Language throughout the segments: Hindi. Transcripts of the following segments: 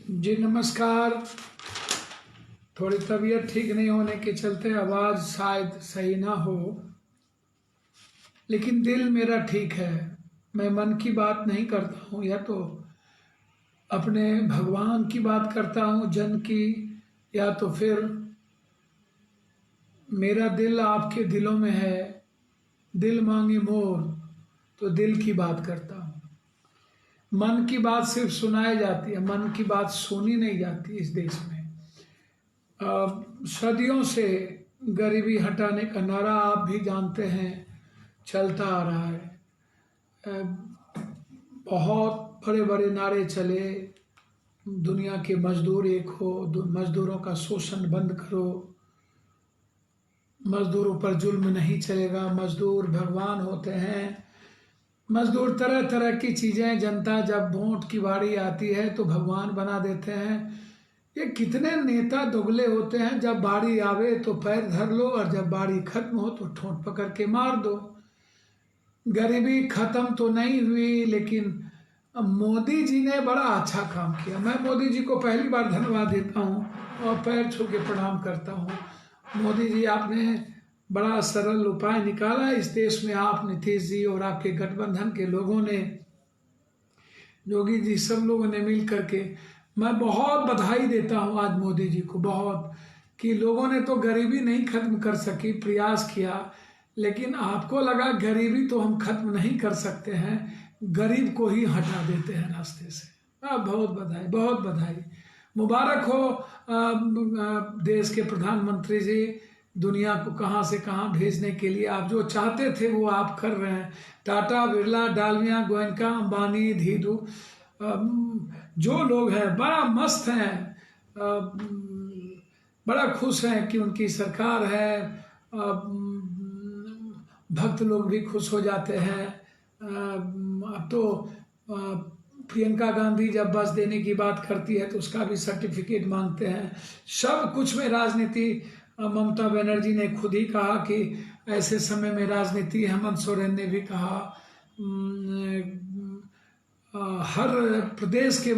जी नमस्कार। थोड़ी तबीयत ठीक नहीं होने के चलते आवाज़ शायद सही ना हो, लेकिन दिल मेरा ठीक है। मैं मन की बात नहीं करता हूँ, या तो अपने भगवान की बात करता हूँ, जन की, या तो फिर मेरा दिल आपके दिलों में है। दिल मांगे मोर तो दिल की बात करता हूँ। मन की बात सिर्फ सुनाई जाती है, मन की बात सुनी नहीं जाती इस देश में। सदियों से गरीबी हटाने का नारा आप भी जानते हैं, चलता आ रहा है। बहुत बड़े बड़े नारे चले, दुनिया के मजदूर एक हो, मजदूरों का शोषण बंद करो, मजदूरों पर जुल्म नहीं चलेगा, मजदूर भगवान होते हैं। मजदूर तरह तरह की चीज़ें, जनता जब वोट की बारी आती है तो भगवान बना देते हैं। ये कितने नेता दुगले होते हैं, जब बारी आवे तो पैर धर लो और जब बारी खत्म हो तो ठोंठ पकड़ के मार दो। गरीबी खत्म तो नहीं हुई, लेकिन मोदी जी ने बड़ा अच्छा काम किया। मैं मोदी जी को पहली बार धन्यवाद देता हूँ और पैर छू के प्रणाम करता हूँ। मोदी जी, आपने बड़ा सरल उपाय निकाला इस देश में। आप, नीतीश जी और आपके गठबंधन के लोगों ने, योगी जी, सब लोगों ने मिल करके, मैं बहुत बधाई देता हूँ आज मोदी जी को, बहुत, कि लोगों ने तो गरीबी नहीं खत्म कर सकी, प्रयास किया, लेकिन आपको लगा गरीबी तो हम खत्म नहीं कर सकते हैं, गरीब को ही हटा देते हैं रास्ते से। बहुत बधाई, बहुत बधाई। मुबारक हो देश के प्रधानमंत्री जी। दुनिया को कहाँ से कहाँ भेजने के लिए आप जो चाहते थे वो आप कर रहे हैं। टाटा, बिरला, डालमिया, गोयनका, अंबानी, धीरू, जो लोग हैं बड़ा मस्त हैं, बड़ा खुश हैं कि उनकी सरकार है। भक्त लोग भी खुश हो जाते हैं। अब तो प्रियंका गांधी जब बस देने की बात करती है तो उसका भी सर्टिफिकेट मांगते हैं। सब कुछ में राजनीति, ममता बनर्जी ने खुद ही कहा कि ऐसे समय में राजनीति, हेमंत सोरेन ने भी कहा, हर प्रदेश के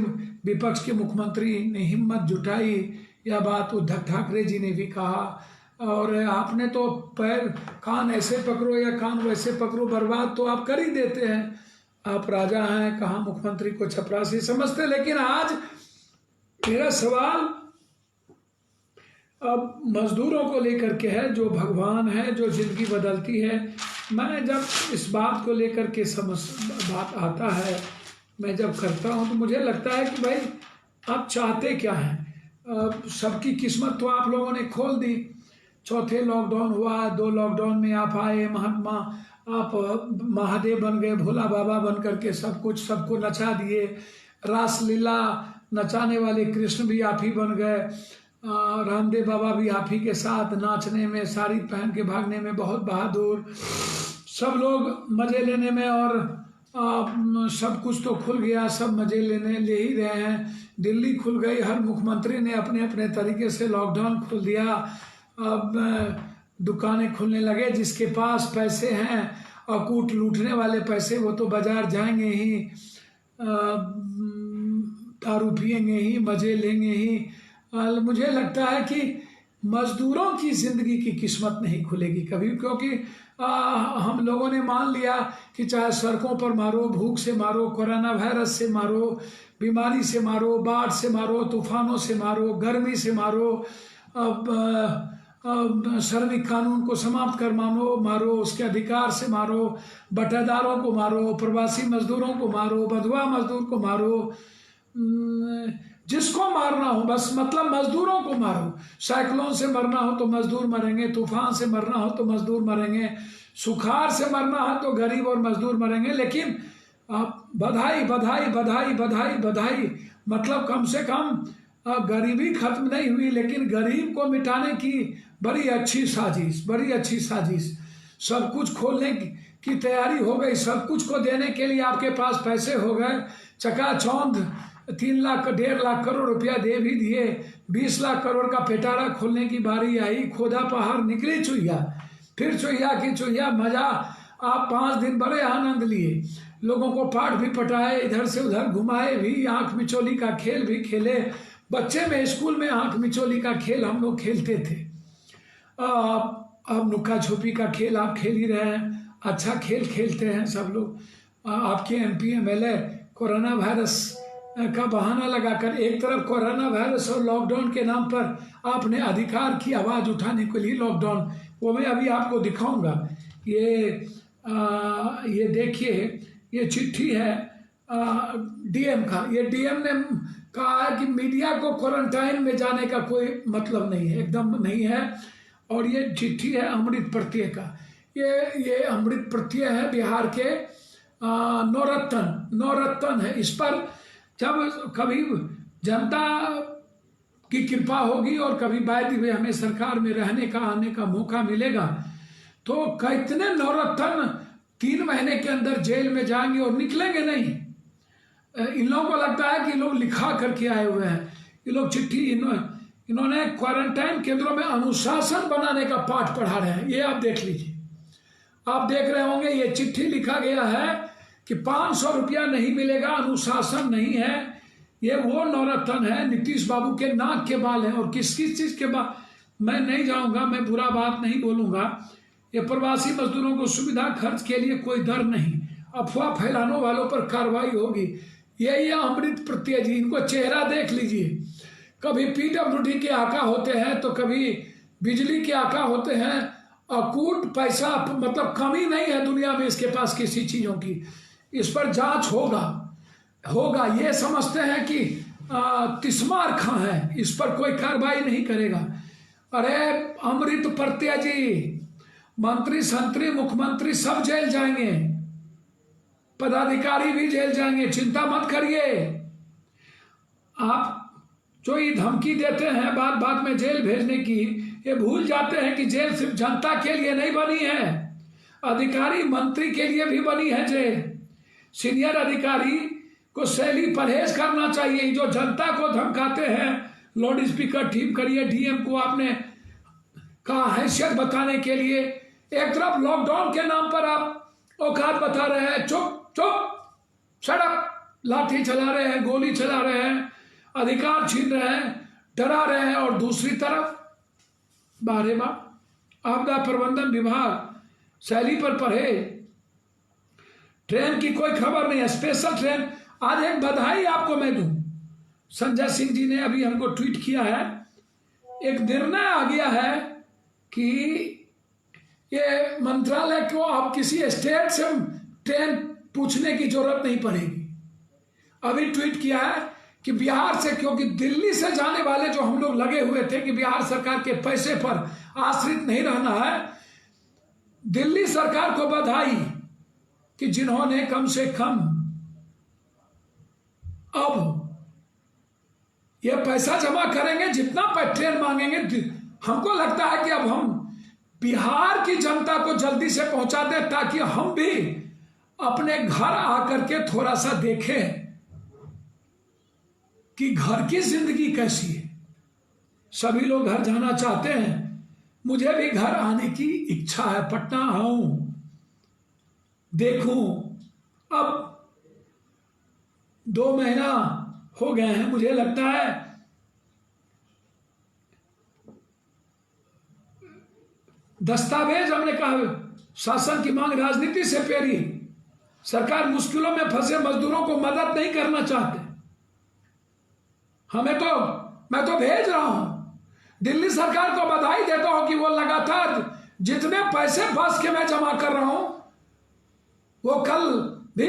विपक्ष के मुख्यमंत्री ने हिम्मत जुटाई, यह बात उद्धव ठाकरे जी ने भी कहा। और आपने तो पैर, कान ऐसे पकड़ो या कान वैसे पकड़ो, बर्बाद तो आप कर ही देते हैं। आप राजा हैं, कहाँ मुख्यमंत्री को चपरासी समझते। लेकिन आज मेरा सवाल अब मजदूरों को लेकर के है, जो भगवान है, जो जिंदगी बदलती है। मैं जब इस बात को लेकर के बात आता है, मैं जब करता हूँ तो मुझे लगता है कि भाई आप चाहते क्या हैं। सबकी किस्मत तो आप लोगों ने खोल दी। चौथे लॉकडाउन हुआ, 2 लॉकडाउन में आप आए, महात्मा, आप महादेव बन गए, भोला बाबा बन करके सब कुछ सबको नचा दिए। रासलीला नचाने वाले कृष्ण भी आप ही बन गए। रामदेव बाबा भी आप ही के साथ नाचने में, साड़ी पहन के भागने में बहुत बहादुर। सब लोग मज़े लेने में, और सब कुछ तो खुल गया, सब मज़े ले ही रहे हैं। दिल्ली खुल गई, हर मुख्यमंत्री ने अपने अपने तरीके से लॉकडाउन खोल दिया। अब दुकानें खुलने लगे। जिसके पास पैसे हैं और कूट लूटने वाले पैसे, वो तो बाजार जाएंगे ही, दारू पिएंगे ही, मज़े लेंगे ही। मुझे लगता है कि मजदूरों की ज़िंदगी की किस्मत नहीं खुलेगी कभी, क्योंकि हम लोगों ने मान लिया कि चाहे सड़कों पर मारो, भूख से मारो, कोरोना वायरस से मारो, बीमारी से मारो, बाढ़ से मारो, तूफानों से मारो, गर्मी से मारो, श्रमिक कानून को समाप्त कर मारो, उसके अधिकार से मारो, बटेदारों को मारो, प्रवासी मजदूरों को मारो, बंधुआ मजदूर को मारो, जिसको मारना हो, बस मतलब मजदूरों को मारो। साइक्लोन से मरना हो तो मजदूर मरेंगे, तूफान से मरना हो तो मजदूर मरेंगे, सुखाड़ से मरना हो तो गरीब और मजदूर मरेंगे। लेकिन बधाई बधाई बधाई बधाई बधाई, मतलब कम से कम गरीबी खत्म नहीं हुई, लेकिन गरीब को मिटाने की बड़ी अच्छी साजिश, बड़ी अच्छी साजिश। सब कुछ खोलने की तैयारी हो गई, सब कुछ को देने के लिए आपके पास पैसे हो गए। चकाचौंध 3 लाख 1.5 लाख करोड़ रुपया दे भी दिए। 20 लाख करोड़ का पेटारा खोलने की बारी आई। खोदा पहाड़, निकली चुहिया, फिर चुहिया की चुहिया। मजा, आप 5 दिन बड़े आनंद लिए, लोगों को पाठ भी पढ़ाए, इधर से उधर घुमाए भी, आंख मिचौली का खेल भी खेले। बच्चे में स्कूल में आंख मिचौली का खेल हम लोग खेलते थे। अब नुक्का छुपी का खेल आप खेल ही रहे हैं, अच्छा खेल खेलते हैं सब लोग। आपके एमपी एमएलए कोरोना वायरस का बहाना लगाकर, एक तरफ कोरोना वायरस और लॉकडाउन के नाम पर आपने अधिकार की आवाज़ उठाने के लिए लॉकडाउन, वो मैं अभी आपको दिखाऊंगा। ये देखिए, ये चिट्ठी है डीएम का। ये डीएम ने कहा है कि मीडिया को क्वारंटाइन में जाने का कोई मतलब नहीं है, एकदम नहीं है। और ये चिट्ठी है अमृत प्रत्यय का। ये अमृत प्रत्यय है बिहार के नौरत्न है। इस पर जब कभी जनता की कृपा होगी और कभी वायदे हुए हमें सरकार में रहने का आने का मौका मिलेगा, तो कितने नौरत्न 3 महीने के अंदर जेल में जाएंगे और निकलेंगे नहीं। इन लोगों को लगता है कि लोग लिखा करके आए हुए हैं। ये लोग चिट्ठी इन्होंने क्वारंटाइन केंद्रों में अनुशासन बनाने का पाठ पढ़ा रहे हैं। ये आप देख लीजिए, आप देख रहे होंगे, ये चिट्ठी लिखा गया है कि 500 रुपया नहीं मिलेगा, अनुशासन नहीं है। ये वो नौरत्न है, नीतीश बाबू के नाक के बाल हैं। और किस किस चीज़ के बाल, मैं नहीं जाऊंगा, मैं बुरा बात नहीं बोलूंगा। ये प्रवासी मजदूरों को सुविधा खर्च के लिए कोई दर नहीं, अफवाह फैलाने वालों पर कार्रवाई होगी। यही है अमृत प्रत्यय जी। इनको चेहरा देख लीजिए, कभी पीडब्ल्यूडी के आका होते हैं तो कभी बिजली के आका होते हैं। अकूट पैसा, मतलब कमी नहीं है दुनिया में इसके पास किसी चीज़ों की। इस पर जांच होगा। ये समझते हैं कि तिस्मार खां है, इस पर कोई कार्रवाई नहीं करेगा। अरे अमृत प्रत्यय जी, मंत्री संतरी मुख्यमंत्री सब जेल जाएंगे, पदाधिकारी भी जेल जाएंगे, चिंता मत करिए। आप जो ये धमकी देते हैं बात बात में जेल भेजने की, ये भूल जाते हैं कि जेल सिर्फ जनता के लिए नहीं बनी है, अधिकारी मंत्री के लिए भी बनी है जेल। सीनियर अधिकारी को शैली परहेज करना चाहिए। जो जनता को धमकाते हैं, लाउड स्पीकर ठीक करिए, डीएम को आपने कहा हैसियत बताने के लिए, एक तरफ लॉकडाउन के नाम पर आप औकात बता रहे हैं, चुप सड़क लाठी चला रहे हैं, गोली चला रहे हैं, अधिकार छीन रहे हैं, डरा रहे हैं। और दूसरी तरफ बारे बार आपदा प्रबंधन विभाग शैली पर पढ़े, ट्रेन की कोई खबर नहीं है, स्पेशल ट्रेन। आज एक बधाई आपको मैं दूं, संजय सिंह जी ने अभी हमको ट्वीट किया है, एक निर्णय आ गया है कि ये मंत्रालय को अब किसी स्टेट से ट्रेन पूछने की जरूरत नहीं पड़ेगी। अभी ट्वीट किया है कि बिहार से, क्योंकि दिल्ली से जाने वाले जो हम लोग लगे हुए थे कि बिहार सरकार के पैसे पर आश्रित नहीं रहना है, दिल्ली सरकार को बधाई कि जिन्होंने कम से कम अब ये पैसा जमा करेंगे, जितना ट्रेन मांगेंगे। हमको लगता है कि अब हम बिहार की जनता को जल्दी से पहुंचा दें, ताकि हम भी अपने घर आकर के थोड़ा सा देखें कि घर की जिंदगी कैसी है। सभी लोग घर जाना चाहते हैं, मुझे भी घर आने की इच्छा है, पटना आऊं, देखूं। अब 2 महीना हो गए हैं, मुझे लगता है दस्तावेज, हमने कहा शासन की मांग राजनीति से प्यारी। सरकार मुश्किलों में फंसे मजदूरों को मदद नहीं करना चाहते। मैं तो भेज रहा हूं, दिल्ली सरकार को बधाई देता हूं कि वो लगातार जितने पैसे बस के मैं जमा कर रहा हूं, वो कल भी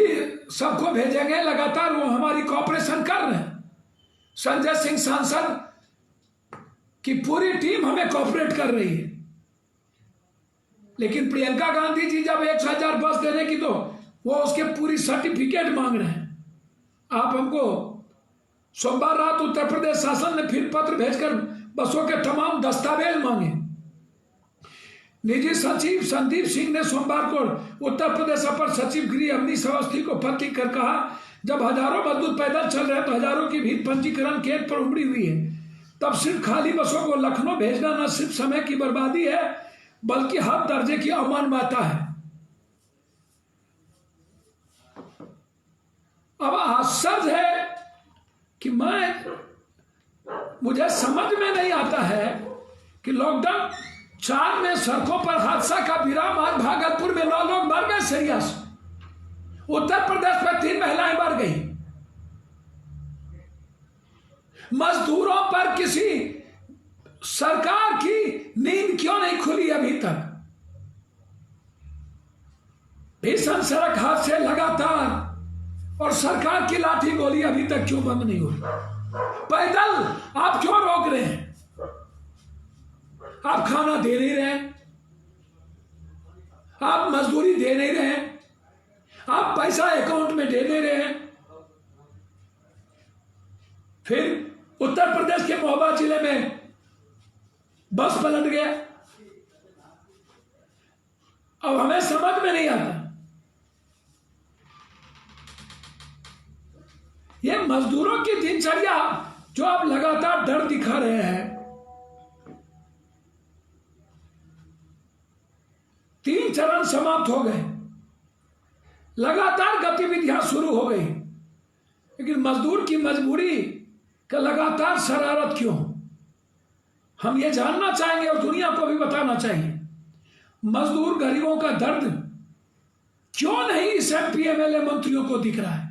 सबको भेजेंगे। लगातार वो हमारी कोऑपरेशन कर रहे हैं। संजय सिंह सांसद की पूरी टीम हमें कोऑपरेट कर रही है। लेकिन प्रियंका गांधी जी जब 1,000 बस देने की, तो वो उसके पूरी सर्टिफिकेट मांग रहे हैं। आप हमको सोमवार रात उत्तर प्रदेश शासन ने फिर पत्र भेजकर बसों के तमाम दस्तावेज मांगे। निजी सचिव संदीप सिंह ने सोमवार को उत्तर प्रदेश अपर सचिव गृह अवनीश अवस्थी को पत्र लिखकर कहा, जब हजारों मजदूर पैदल चल रहे हैं तो हजारों की भीड़ पंजीकरण केंद्र पर उमड़ी हुई है। तब सिर्फ खाली बसों को लखनऊ भेजना न सिर्फ समय की बर्बादी है, बल्कि हर दर्जे की अमानवीयता है। अब आश्चर्य है कि मुझे समझ में नहीं आता है कि लॉकडाउन 4 में सड़कों पर हादसा का विराम। आज भागलपुर में 9 लोग मर गए सीरियस। उत्तर प्रदेश में 3 महिलाएं मर गई। मजदूरों पर किसी सरकार की नींद क्यों नहीं खुली अभी तक? भीषण सड़क हादसे लगातार और सरकार की लाठी गोली अभी तक क्यों बंद नहीं हुई? पैदल आप क्यों रोक रहे हैं? आप खाना दे नहीं रहे, आप मजदूरी दे नहीं रहे, आप पैसा अकाउंट में दे नहीं रहे। फिर उत्तर प्रदेश के महोबा जिले में बस पलट गया। अब हमें समझ में नहीं आता, ये मजदूरों की दिनचर्या जो आप लगातार डर दिखा रहे हैं। 3 चरण समाप्त हो गए, लगातार गतिविधियां शुरू हो गई, लेकिन मजदूर की मजबूरी का लगातार शरारत क्यों? हम ये जानना चाहेंगे और दुनिया को भी बताना चाहिए। मजदूर गरीबों का दर्द क्यों नहीं इस MP MLA मंत्रियों को दिख रहा है?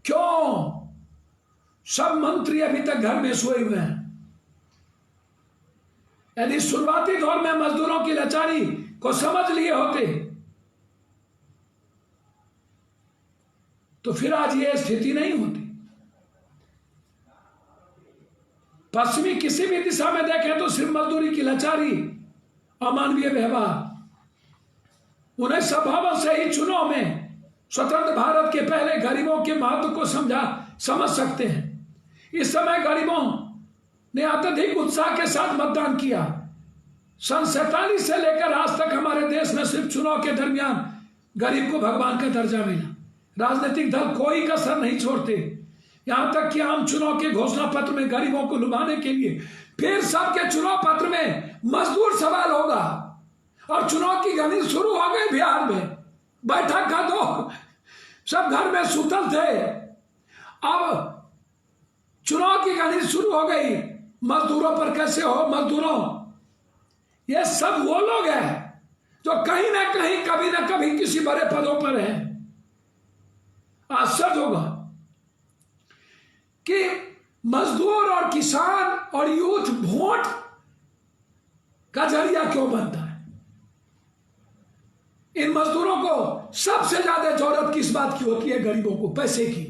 क्यों सब मंत्री अभी तक घर में सोए हुए हैं? यदि शुरुआती दौर में मजदूरों की लाचारी को समझ लिए होते तो फिर आज ये स्थिति नहीं होती। पश्चिमी किसी भी दिशा में देखें तो सिर्फ मजदूरी की लाचारी, अमानवीय व्यवहार। 1952 से ही चुनाव में स्वतंत्र भारत के पहले गरीबों के महत्व को समझ सकते हैं। इस समय गरीबों ने अत्यधिक उत्साह के साथ मतदान किया। सन 47 से लेकर आज तक हमारे देश में सिर्फ चुनाव के दरमियान गरीब को भगवान का दर्जा मिला। राजनीतिक दल कोई कसर नहीं छोड़ते, यहां तक कि आम चुनाव के घोषणा पत्र में गरीबों को लुभाने के लिए फिर सबके चुनाव पत्र में मजदूर सवाल होगा। और चुनाव की गणित शुरू हो गई बिहार में। बैठक का दो, सब घर में सुतल थे, अब चुनाव की गणित शुरू हो गई। मजदूरों पर कैसे हो? मजदूरों, ये सब वो लोग हैं जो कहीं ना कहीं कभी ना कभी किसी बड़े पदों पर हैं। आश्चर्य होगा कि मजदूर और किसान और यूथ वोट का जरिया क्यों बनता है। इन मजदूरों को सबसे ज्यादा जरूरत किस बात की होती है? गरीबों को पैसे की।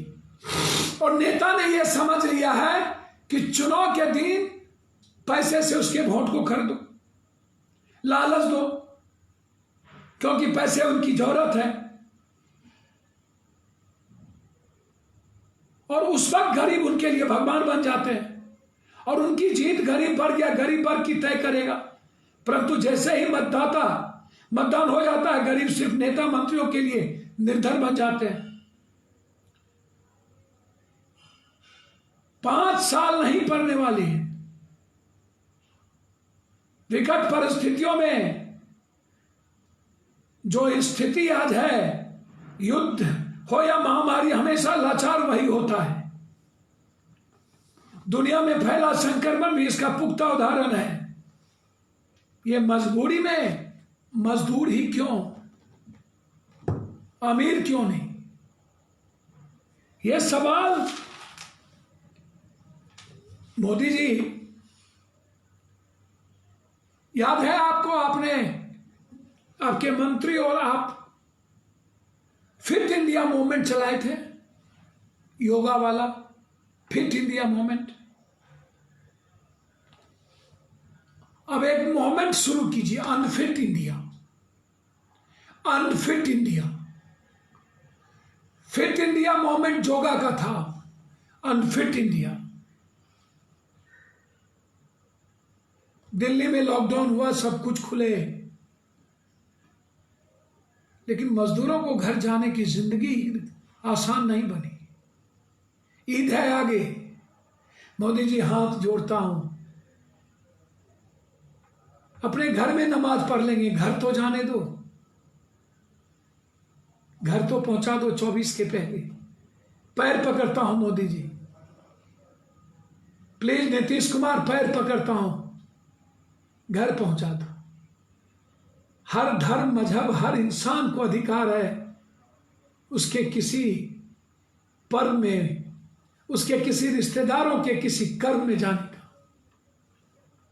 और नेता ने यह समझ लिया है कि चुनाव के दिन पैसे से उसके वोट को खरीदो, लालच दो, क्योंकि पैसे उनकी जरूरत है। और उस वक्त गरीब उनके लिए भगवान बन जाते हैं और उनकी जीत गरीब वर्ग या गरीब वर्ग की तय करेगा। परंतु जैसे ही मतदान हो जाता है, गरीब सिर्फ नेता मंत्रियों के लिए निर्धन बन जाते हैं। 5 साल नहीं पड़ने वाली है। विकट परिस्थितियों में जो स्थिति आज है, युद्ध हो या महामारी, हमेशा लाचार वही होता है। दुनिया में फैला संक्रमण भी इसका पुख्ता उदाहरण है। ये मजबूरी में मजदूर ही क्यों, अमीर क्यों नहीं? ये सवाल मोदी जी, याद है आपको, आपके मंत्री और आप फिट इंडिया मूवमेंट चलाए थे, योगा वाला फिट इंडिया मूवमेंट। अब एक मूवमेंट शुरू कीजिए, unfit India. Unfit India, fit India movement yoga का था, अनफिट इंडिया। दिल्ली में लॉकडाउन हुआ, सब कुछ खुले, लेकिन मजदूरों को घर जाने की जिंदगी आसान नहीं बनी। ईद है आगे, मोदी जी हाथ जोड़ता हूं, अपने घर में नमाज पढ़ लेंगे, घर तो जाने दो, घर तो पहुंचा दो 24 के पहले। पैर पकड़ता हूं मोदी जी, प्लीज नीतीश कुमार पैर पकड़ता हूं, घर पहुंचा दो। हर धर्म मजहब हर इंसान को अधिकार है उसके किसी पर्व में, उसके किसी रिश्तेदारों के किसी कर्म में जाने का।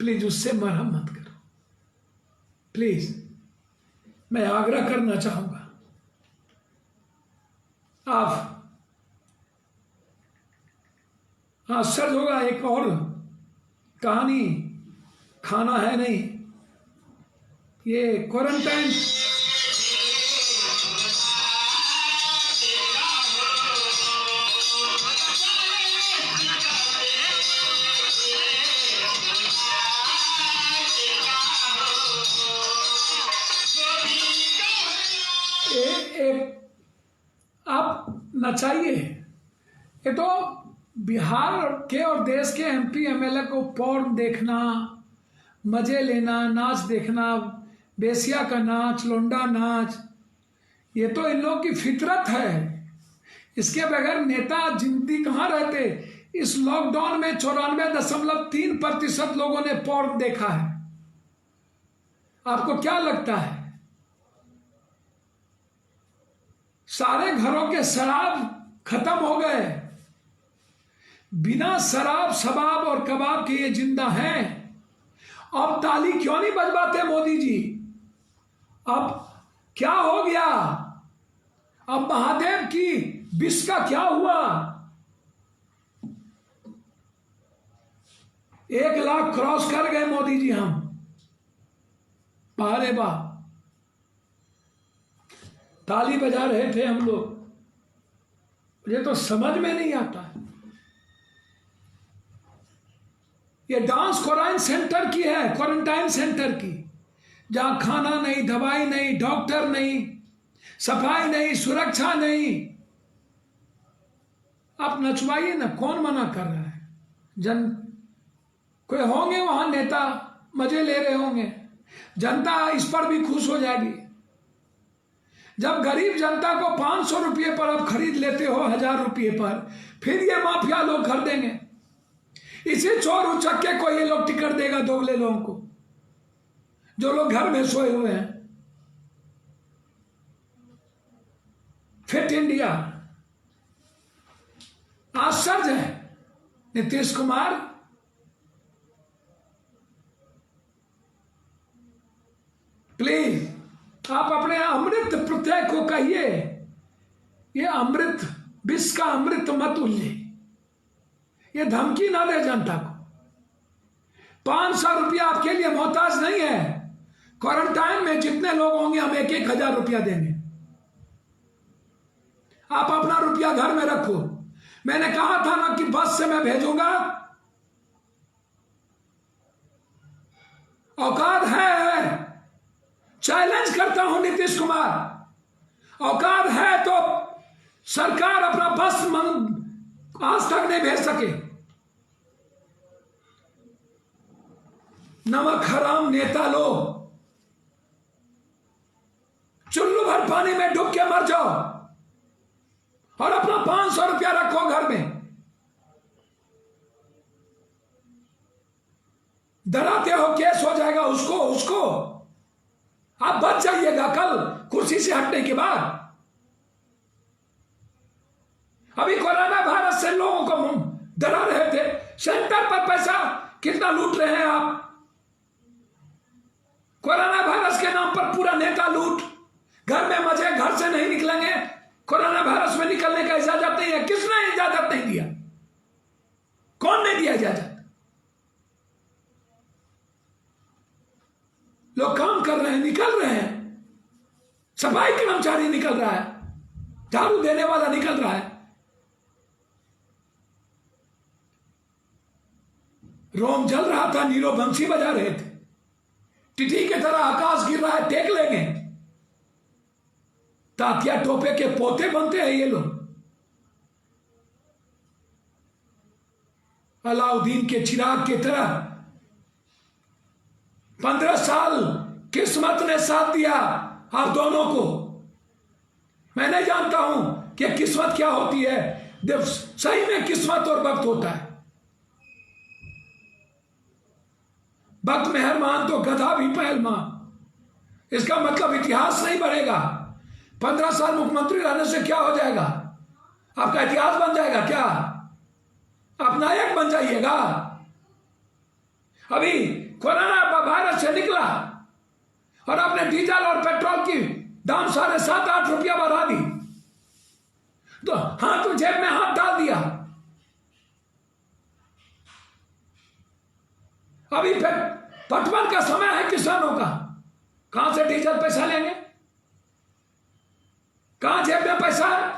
प्लीज उससे मरहम मत करो, प्लीज। मैं आग्रह करना चाहूंगा, आप आश्चर्य होगा, एक और कहानी, खाना है नहीं, ये क्वारंटाइन आप नचाइए। ये तो बिहार के और देश के एमपी एमएलए को पॉर्न देखना, मजे लेना, नाच देखना, बेसिया का नाच, लोंडा नाच, ये तो इन लोगों की फितरत है। इसके बगैर नेता जिंदगी कहाँ रहते। इस लॉकडाउन में 94.3% लोगों ने पॉर्न देखा है। आपको क्या लगता है सारे घरों के शराब खत्म हो गए? बिना शराब शबाब और कबाब के ये जिंदा हैं। अब ताली क्यों नहीं बजवाते मोदी जी? अब क्या हो गया? अब महादेव की विष का क्या हुआ? 1 लाख क्रॉस कर गए मोदी जी हम। अरे वाह, ताली बजा रहे थे हम लोग। मुझे तो समझ में नहीं आता है। ये डांस क्वारंटाइन सेंटर की है, क्वारंटाइन सेंटर की, जहां खाना नहीं, दवाई नहीं, डॉक्टर नहीं, सफाई नहीं, सुरक्षा नहीं। आप नचवाइए ना, कौन मना कर रहा है? कोई होंगे वहां नेता मजे ले रहे होंगे, जनता इस पर भी खुश हो जाएगी। जब गरीब जनता को 500 रुपये पर आप खरीद लेते हो 1000 रुपये पर, फिर ये माफिया लोग खरीदेंगे। इसी चोर उचक्के को ये लोग टिकट देगा, दोगले लोगों को, जो लोग घर में सोए हुए हैं। फिट इंडिया आश्चर्य है। नीतीश कुमार, प्लीज आप अपने अमृत प्रत्यय को कहिए, ये अमृत विष का अमृत मत उल्ले, ये धमकी ना दे जनता को। 500 रुपया आपके लिए मोहताज नहीं है। क्वारंटाइन में जितने लोग होंगे हम 1-1000 रुपया देंगे। आप अपना रुपया घर में रखो। मैंने कहा था ना कि बस से मैं भेजूंगा। औकात है, चैलेंज करता हूं नीतीश कुमार, औकात है तो सरकार अपना बस आज तक नहीं भेज सके। नमक हराम नेता लोग, चुल्लू भर पानी में डूब के मर जाओ और अपना 500 रुपया रखो घर में। डराते हो केस हो जाएगा, उसको आप बच जाइएगा कल कुर्सी से हटने के बाद। अभी कोरोना वायरस से लोगों को डरा रहे थे, सेंटर पर पैसा कितना लूट रहे हैं आप। कोरोना वायरस के नाम पर पूरा नेता लूट, घर में मजे, घर से नहीं निकलेंगे, कोरोना वायरस में निकलने का इजाजत नहीं है। किसने इजाजत नहीं दिया? कौन ने दिया इजाजत? लोग काम कर रहे हैं, निकल रहे हैं। सफाई कर्मचारी निकल रहा है, झाड़ू देने वाला निकल रहा है। रोम जल रहा था, नीरो बंसी बजा रहे थे। टिटी की तरह आकाश गिर रहा है, टेक लेंगे। तातिया टोपे के पोते बनते हैं ये लोग। अलाउद्दीन के चिराग की तरह 15 साल किस्मत ने साथ दिया आप दोनों को। मैं नहीं जानता हूं कि किस्मत क्या होती है। जब सही में किस्मत और वक्त होता है। वक्त मेहरबान तो गधा भी पहलवान। इसका मतलब इतिहास नहीं बढ़ेगा। 15 साल मुख्यमंत्री रहने से क्या हो जाएगा? आपका इतिहास बन जाएगा क्या? आप नायक बन जाइएगा। अभी कोरोना वायरस से निकला और आपने डीजल और पेट्रोल की दाम 7.5-8 रुपया बढ़ा दी, तो हाथ तो जेब में हाथ डाल दिया। अभी पटवन का समय है किसानों का, कहां से डीजल पैसा लेंगे? कहां जेब में पैसा है?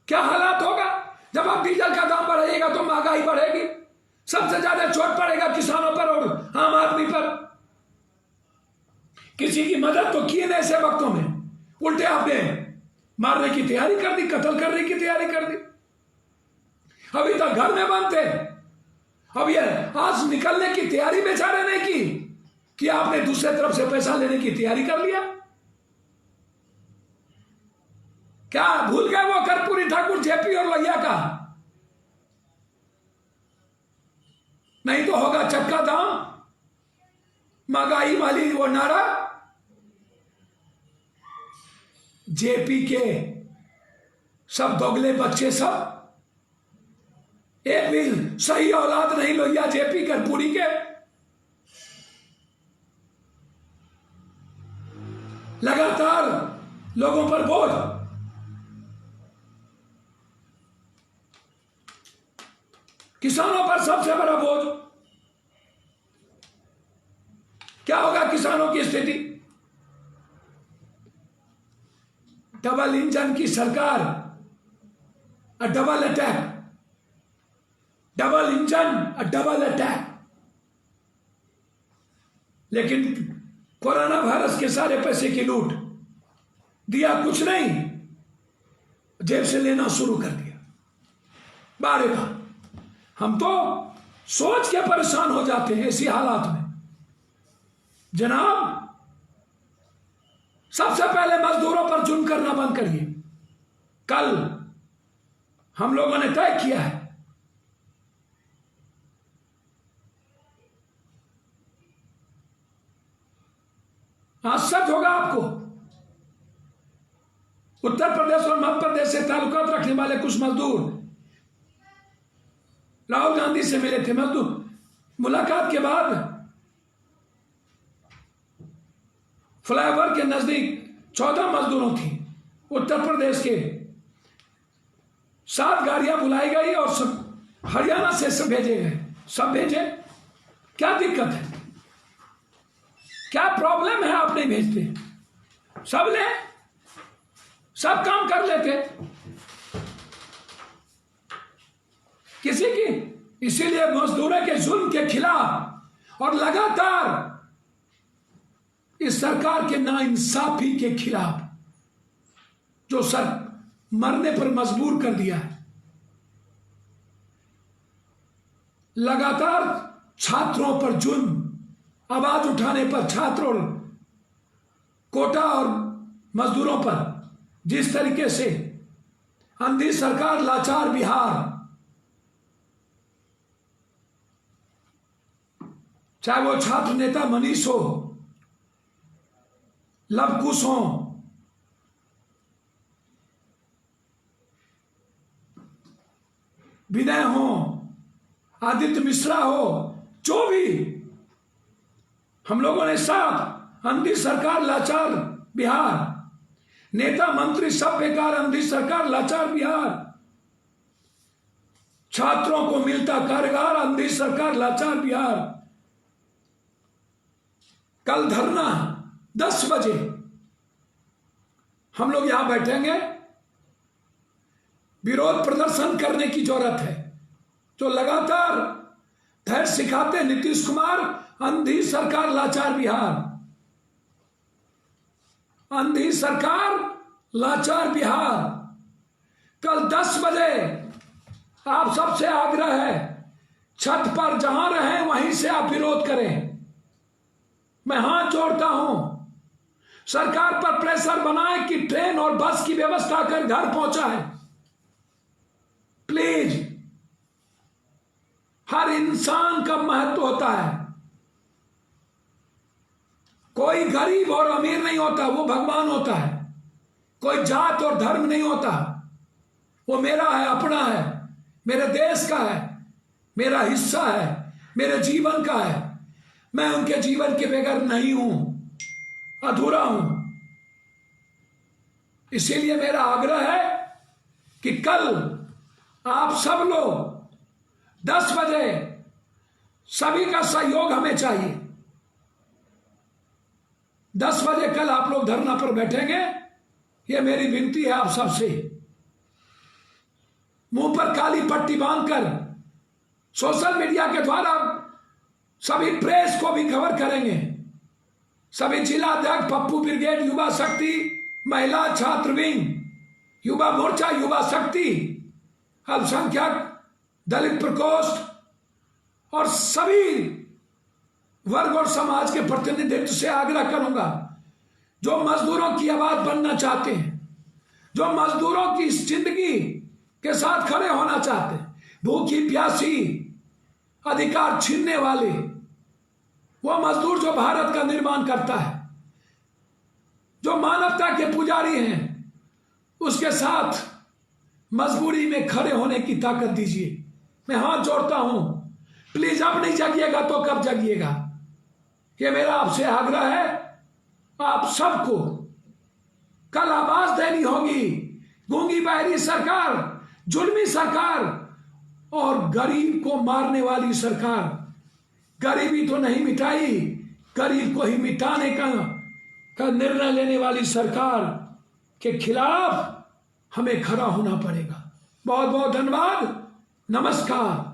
क्या हालात होगा जब आप डीजल का दाम बढ़ाइएगा? तो महंगाई बढ़ेगी, सबसे ज्यादा चोट पड़ेगा किसानों पर और आम आदमी पर। किसी की मदद तो की नहीं ऐसे वक्तों में, उल्टे आपने मारने की तैयारी कर दी, कत्ल करने की तैयारी कर दी। अभी तक घर में बंद थे, अब ये आज निकलने की तैयारी बेचारे ने की कि आपने दूसरे तरफ से पैसा लेने की तैयारी कर लिया। क्या भूल गए वो कर्पूरी ठाकुर, जेपी और लोहिया का? नहीं तो होगा चक्का दाम, महंगाई वाली वो नारा। जेपी के सब दोगले बच्चे, सब एक भी सही औलाद नहीं लोहिया जेपी कर्पूरी के। लगातार लोगों पर बोझ। किसानों पर सबसे बड़ा बोझ। क्या होगा किसानों की स्थिति? डबल इंजन की सरकार, double attack, double engine, double attack. लेकिन कोरोना वायरस के सारे पैसे की लूट, दिया कुछ नहीं, जेब से लेना शुरू कर दिया। बारे बार हम तो सोच के परेशान हो जाते हैं ऐसी हालात में। जनाब, सबसे पहले मजदूरों पर जुल्म करना बंद करिए। कल हम लोगों ने तय किया है, आश्चर्य होगा आपको, उत्तर प्रदेश और मध्य प्रदेश से ताल्लुकात रखने वाले कुछ मजदूर राहुल गांधी से मिले थे। मजदूर मुलाकात के बाद फ्लाईओवर के नजदीक 14 मजदूरों थी उत्तर प्रदेश के। 7 गाड़ियां बुलाई गई और सब हरियाणा से सब भेजे गए। सब भेजे, क्या दिक्कत है? क्या प्रॉब्लम है आप नहीं भेजते? सब ले, सब काम कर लेते किसी की। इसीलिए मजदूरों के जुल्म के खिलाफ और लगातार इस सरकार के नाइंसाफी के खिलाफ, जो सर मरने पर मजबूर कर दिया है, लगातार छात्रों पर जुल्म, आवाज उठाने पर छात्रों, कोटा और मजदूरों पर जिस तरीके से अंधी सरकार, लाचार बिहार, चाहे वो छात्र नेता मनीष हो, लव कुश हो, विनय हो, आदित्य मिश्रा हो, जो भी, हम लोगों ने साथ अंधी सरकार, लाचार बिहार, नेता मंत्री सब बेकार, अंधी सरकार, लाचार बिहार, छात्रों को मिलता कारोबार, अंधी सरकार, लाचार बिहार। कल धरना 10 बजे हम लोग यहां बैठेंगे। विरोध प्रदर्शन करने की जरूरत है। तो लगातार धैर्य सिखाते नीतीश कुमार, अंधी सरकार, लाचार बिहार, अंधी सरकार, लाचार बिहार। कल 10 बजे आप सबसे आग्रह है, छत पर जहां रहें वहीं से आप विरोध करें। मैं हाथ जोड़ता हूं, सरकार पर प्रेशर बनाए कि ट्रेन और बस की व्यवस्था कर घर पहुंचाए। प्लीज, हर इंसान का महत्व होता है। कोई गरीब और अमीर नहीं होता, वो भगवान होता है। कोई जात और धर्म नहीं होता, वो मेरा है, अपना है, मेरे देश का है, मेरा हिस्सा है, मेरे जीवन का है। मैं उनके जीवन के बगैर नहीं हूं, अधूरा हूं। इसीलिए मेरा आग्रह है कि कल आप सब लोग 10 बजे, सभी का सहयोग हमें चाहिए। 10 बजे कल आप लोग धरना पर बैठेंगे, ये मेरी विनती है आप सबसे। मुंह पर काली पट्टी बांधकर सोशल मीडिया के द्वारा सभी प्रेस को भी खबर करेंगे। सभी जिला अध्यक्ष, पप्पू ब्रिगेड, युवा शक्ति, महिला छात्र विंग, युवा मोर्चा, युवा शक्ति, अल्पसंख्यक, दलित प्रकोष्ठ और सभी वर्ग और समाज के प्रतिनिधित्व से आग्रह करूंगा, जो मजदूरों की आवाज बनना चाहते हैं, जो मजदूरों की जिंदगी के साथ खड़े होना चाहते हैं, भूखी प्यासी अधिकार छीनने वाले, वो मजदूर जो भारत का निर्माण करता है, जो मानवता के पुजारी हैं, उसके साथ मजबूरी में खड़े होने की ताकत दीजिए। मैं हाथ जोड़ता हूं, प्लीज अब नहीं जगिएगा तो कब जगिएगा? ये मेरा आपसे आग्रह है। आप सबको कल आवाज देनी होगी। गूंगी बहरी सरकार, जुल्मी सरकार और गरीब को मारने वाली सरकार, गरीबी तो नहीं मिटाई, गरीब को ही मिटाने का निर्णय लेने वाली सरकार के खिलाफ हमें खड़ा होना पड़ेगा। बहुत बहुत धन्यवाद, नमस्कार।